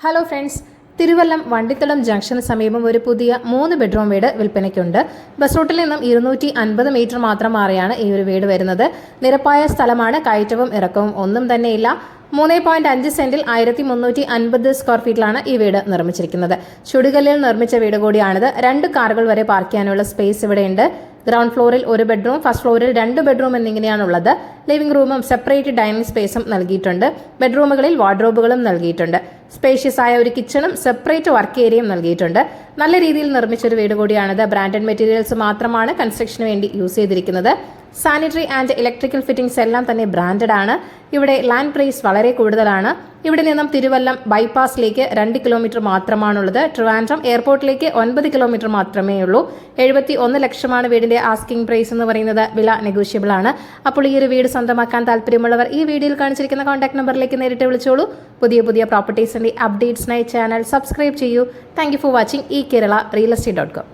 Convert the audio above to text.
Hello friends, Thiruvallam Vandithadam junction സമീപം ഒരു പുതിയ 3 ബെഡ്റൂം വീട് വിൽപ്പനയ്ക്കുണ്ട്. ബസ് റൂട്ടിൽ നിന്നും 250 മീറ്റർ മാത്രം മാറിയാണ് ഈ ഒരു വീട് വരുന്നത്. നിരപ്പായ സ്ഥലമാണ്. കയറ്റവും ഇറക്കവും ഒന്നും തന്നെയില്ല. 3.5 സെന്റിൽ 1350 സ്ക്വയർ ഫീറ്റിലാണ് ഈ വീട് നിർമ്മിച്ചിരിക്കുന്നത്. ചുടുകല്ലിൽ നിർമ്മിച്ച വീട് കൂടിയാണിത്. 2 കാറുകൾ വരെ പാർക്ക് ചെയ്യാനുള്ള സ്പേസ് ഇവിടെയുണ്ട്. ഗ്രൗണ്ട് ഫ്ലോറിൽ 1 ബെഡ്റൂം, ഫസ്റ്റ് ഫ്ലോറിൽ 2 ബെഡ്റൂം എന്നിങ്ങനെയാണുള്ളത്. ലിവിംഗ് റൂമും സെപ്പറേറ്റ് ഡൈനിങ് സ്പേസും നൽകിയിട്ടുണ്ട്. ബെഡ്റൂമുകളിൽ വാർഡ്രോബുകളും നൽകിയിട്ടുണ്ട്. സ്പേഷ്യസ് ആയ ഒരു കിച്ചണും സെപ്പറേറ്റ് വർക്ക് ഏരിയയും നൽകിയിട്ടുണ്ട്. നല്ല രീതിയിൽ നിർമ്മിച്ചൊരു വീട് കൂടിയാണിത്. ബ്രാൻഡഡ് മെറ്റീരിയൽസ് മാത്രമാണ് കൺസ്ട്രക്ഷന് വേണ്ടി യൂസ് ചെയ്തിരിക്കുന്നത്. സാനിറ്ററി ആൻഡ് ഇലക്ട്രിക്കൽ ഫിറ്റിംഗ്സ് എല്ലാം തന്നെ ബ്രാൻഡഡ് ആണ്. ഇവിടെ ലാൻഡ് പ്രൈസ് വളരെ കൂടുതലാണ്. ഇവിടെ നിന്നും തിരുവല്ലം ബൈപ്പാസിലേക്ക് 2 കിലോമീറ്റർ മാത്രമാണുള്ളത്. ട്രിവാൻഡ്രം എയർപോർട്ടിലേക്ക് 9 കിലോമീറ്റർ മാത്രമേ ഉള്ളൂ. 71 ലക്ഷമാണ് വീടിന്റെ ആസ്കിംഗ് പ്രൈസ് എന്ന് പറയുന്നത്. വില നെഗോഷ്യബിൾ ആണ്. അപ്പോൾ ഈ ഒരു വീട് സ്വന്തമാക്കാൻ താല്പര്യമുള്ളവർ ഈ വീഡിയോയിൽ കാണിച്ചിരിക്കുന്ന കോൺടാക്ട് നമ്പറിലേക്ക് നേരിട്ട് വിളിച്ചോളൂ. പുതിയ പ്രോപ്പർട്ടീസിന്റെ അപ്ഡേറ്റ്സിനായി ചാനൽ സബ്സ്ക്രൈബ് ചെയ്യൂ. Thank you for watching eKerala Real Estate.com.